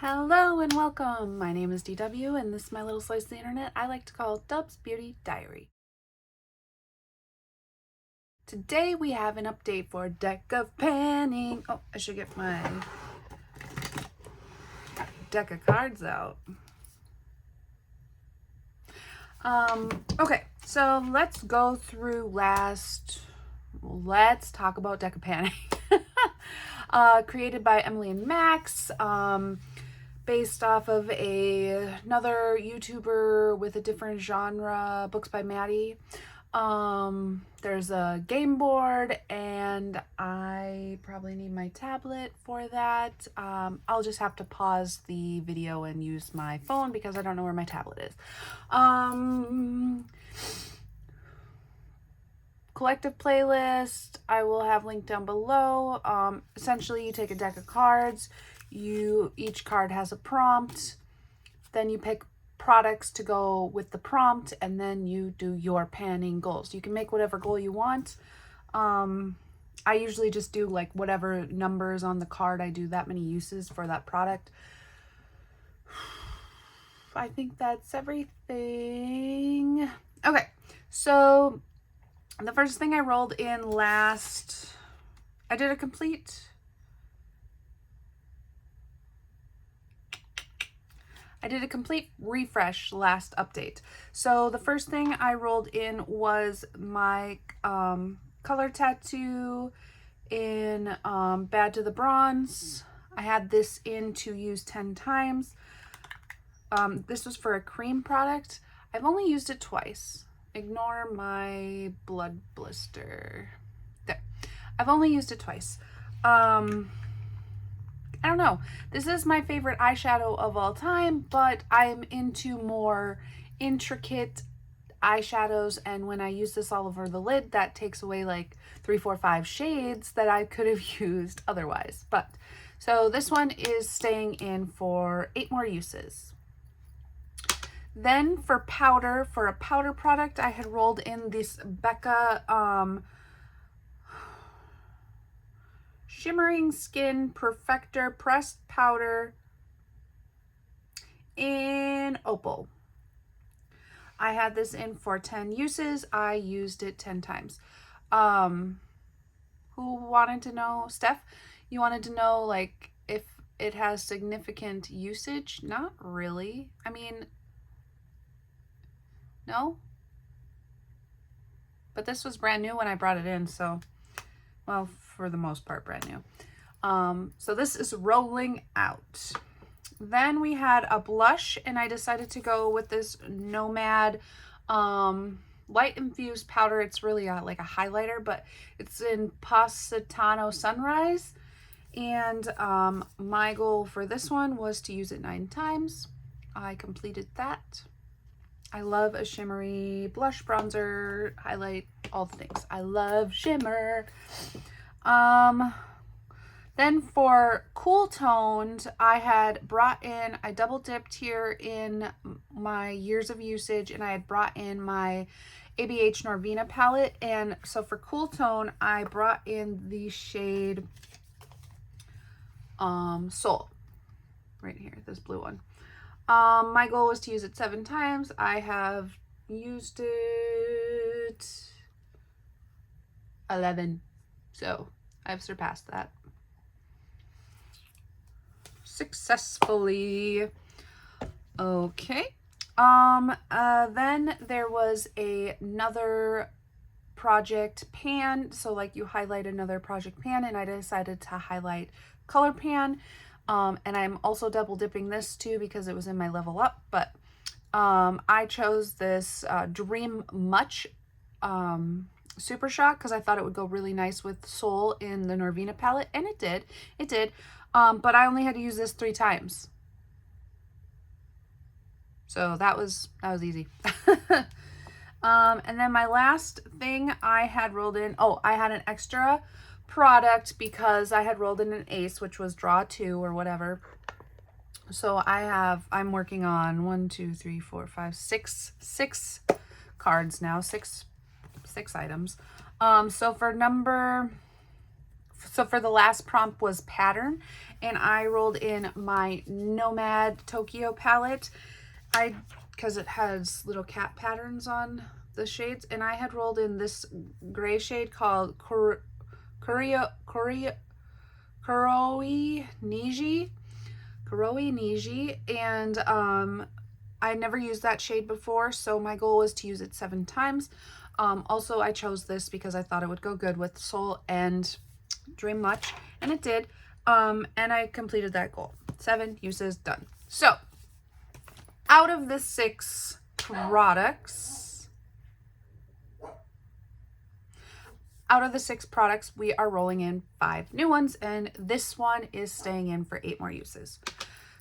Hello and welcome. My name is DW and this is my little slice of the internet I like to call Dub's Beauty Diary. Today we have an update for deck of panning. Oh, I should get my deck of cards out. Okay, so let's go through let's talk about deck of panning. Created by Emily and Max. Based off of another YouTuber with a different genre, Books by Maddie. There's a game board and I probably need my tablet for that. I'll just have to pause the video and use my phone because I don't know where my tablet is. Collective playlist I will have linked down below. Essentially you take a deck of cards, each card has a prompt, then you pick products to go with the prompt, and then you do your panning goals. You can make whatever goal you want. I usually just do like whatever numbers on the card, I do that many uses for that product. I think that's everything. Okay, so the first thing I rolled in I did a complete refresh last update. So the first thing I rolled in was my color tattoo in Bad to the Bronze. I had this in to use 10 times. This was for a cream product. I've only used it twice. Ignore my blood blister. There. I've only used it twice. I don't know. This is my favorite eyeshadow of all time, but I'm into more intricate eyeshadows, and when I use this all over the lid, that takes away like 3, 4, 5 shades that I could have used otherwise. But so this one is staying in for 8 more uses. Then for a powder product, I had rolled in this Becca Shimmering Skin Perfector Pressed Powder in Opal. I had this in for 10 uses. I used it 10 times. Who wanted to know? Steph, you wanted to know like if it has significant usage? Not really. I mean, no. But this was brand new when I brought it in, so, well, for the most part, brand new. So this is rolling out. Then we had a blush, and I decided to go with this Nomad light infused powder. It's really like a highlighter, but it's in Positano Sunrise. And my goal for this one was to use it 9 times. I completed that. I love a shimmery blush, bronzer, highlight, all the things. I love shimmer. Then for cool toned, I double dipped here in my years of usage, and I had brought in my ABH Norvina palette. And so for cool tone, I brought in the shade Soul right here, this blue one. My goal was to use it 7 times. I have used it 11, so I've surpassed that successfully. Okay. Then there was another project pan. So like you highlight another project pan, and I decided to highlight color pan. And I'm also double dipping this too because it was in my level up, but I chose this Dream Much Super Shock because I thought it would go really nice with Soul in the Norvina palette, and it did. But I only had to use this 3 times. So that was easy. And then my last thing I had rolled in, I had an extra product because I had rolled in an ace, which was draw 2 or whatever. So I'm working on 1, 2, 3, 4, 5, 6 cards now, 6 items. So for number So for the last prompt was pattern, and I rolled in my Nomad Tokyo palette. Because it has little cat patterns on the shades, and I had rolled in this gray shade called Kuroi Niji, and I never used that shade before, so my goal was to use it 7 times. Also, I chose this because I thought it would go good with Soul and Dream Much, and it did. And I completed that goal. 7 uses done. So out of the 6 products, we are rolling in 5 new ones, and this one is staying in for 8 more uses.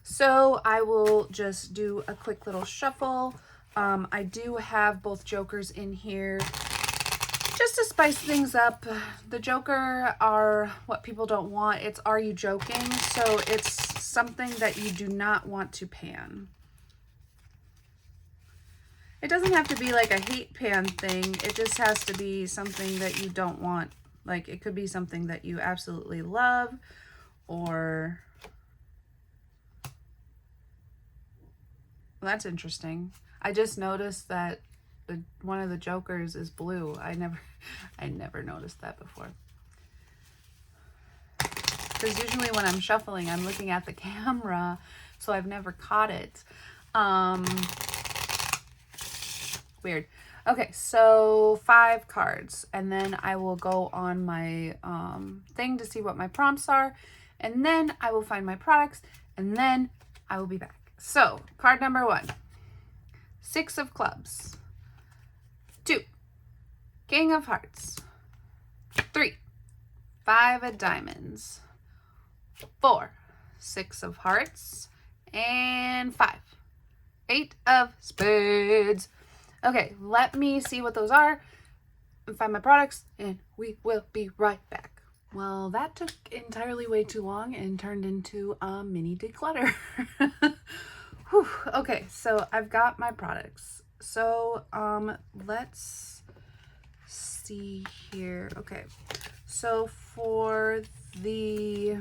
So I will just do a quick little shuffle. I do have both jokers in here just to spice things up. The joker are what people don't want. It's are you joking? So it's something that you do not want to pan. It doesn't have to be like a hate pan thing. It just has to be something that you don't want. Like it could be something that you absolutely love, or well, that's interesting. I just noticed that one of the jokers is blue. I never noticed that before. Because usually when I'm shuffling, I'm looking at the camera, so I've never caught it. Weird. Okay, so 5 cards, and then I will go on my thing to see what my prompts are, and then I will find my products, and then I will be back. So card number 1, 6 of clubs, 2, King of hearts, 3, 5 of diamonds, 4, 6 of hearts, and 5, 8 of spades. Okay, let me see what those are and find my products, and we will be right back. Well, that took entirely way too long and turned into a mini declutter. Whew. Okay, so I've got my products. So let's see here. Okay, so for the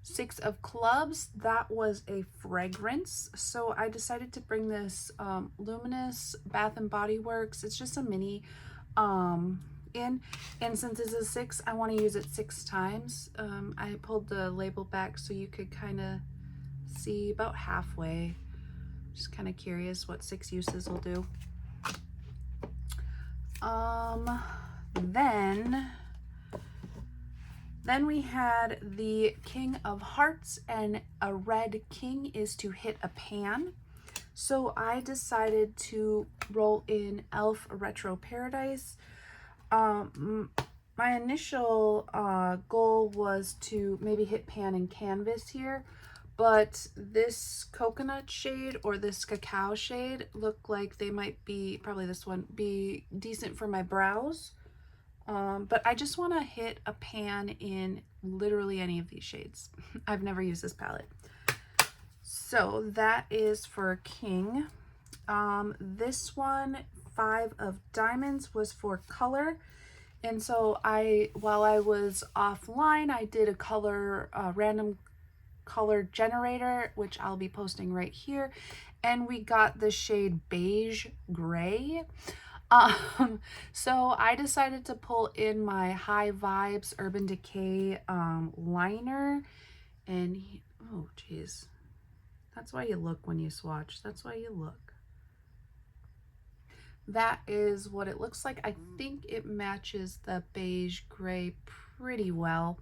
6 of clubs, that was a fragrance. So I decided to bring this Luminous Bath and Body Works. It's just a mini in, and since it's a 6, I want to use it 6 times. I pulled the label back so you could kind of see about halfway. Just kind of curious what 6 uses will do. Then we had the King of Hearts, and a red king is to hit a pan. So I decided to roll in Elf Retro Paradise. My initial goal was to maybe hit pan and canvas here, but this coconut shade or this cacao shade look like they might be, probably this one, be decent for my brows. But I just want to hit a pan in literally any of these shades. I've never used this palette. So that is for King. This one, 5 of diamonds, was for color. And so while I was offline, I did a color, random color generator, which I'll be posting right here. And we got the shade beige gray. So I decided to pull in my High Vibes Urban Decay liner, and oh geez, that's why you look when you swatch. That's why you look. That is what it looks like. I think it matches the beige gray pretty well,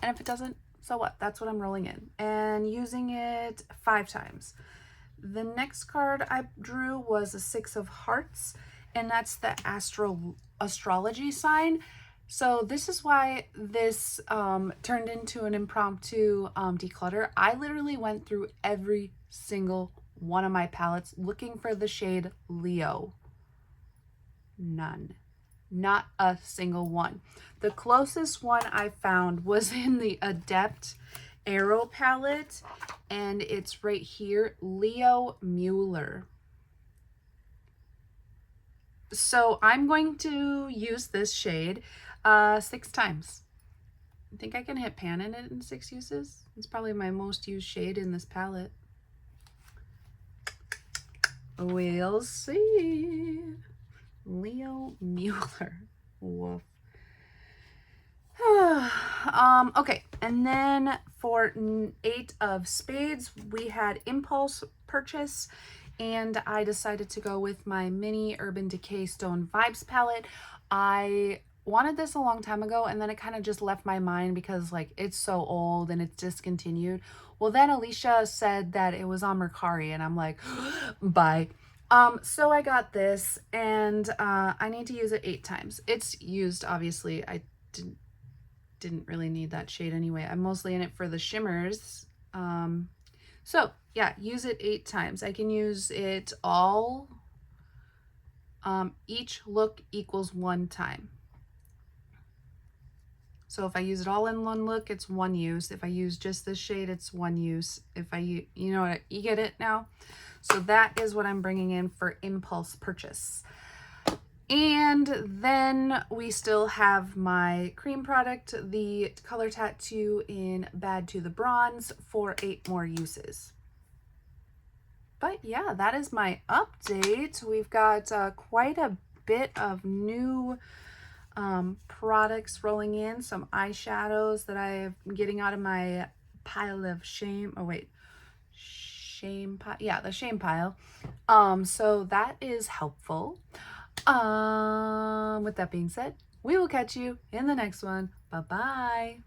and if it doesn't, so what? That's what I'm rolling in and using it 5 times. The next card I drew was a 6 of hearts, and that's the astrology sign. So this is why this turned into an impromptu declutter. I literally went through every single one of my palettes looking for the shade Leo. None. Not a single one. The closest one I found was in the Adept Arrow palette, and it's right here, Leo Mueller. So I'm going to use this shade. 6 times. I think I can hit pan in it in 6 uses. It's probably my most used shade in this palette. We'll see. Leo Mueller. Woof. Okay, and then for 8 of spades, we had impulse purchase, and I decided to go with my mini Urban Decay Stone Vibes palette. I wanted this a long time ago, and then it kind of just left my mind because like it's so old and it's discontinued. Well, then Alicia said that it was on Mercari, and I'm like, bye. So I got this, and I need to use it 8 times. It's used, obviously. I didn't really need that shade anyway. I'm mostly in it for the shimmers. So yeah, use it 8 times. I can use it all. Each look equals 1 time. So if I use it all in 1 look, it's 1 use. If I use just this shade, it's 1 use. If I, you know what, you get it now? So that is what I'm bringing in for impulse purchase. And then we still have my cream product, the Color Tattoo in Bad to the Bronze, for 8 more uses. But yeah, that is my update. We've got quite a bit of new products rolling in, some eyeshadows that I'm getting out of my pile of shame. Oh wait, shame pile. Yeah, the shame pile. So that is helpful. With that being said, we will catch you in the next one. Bye-bye.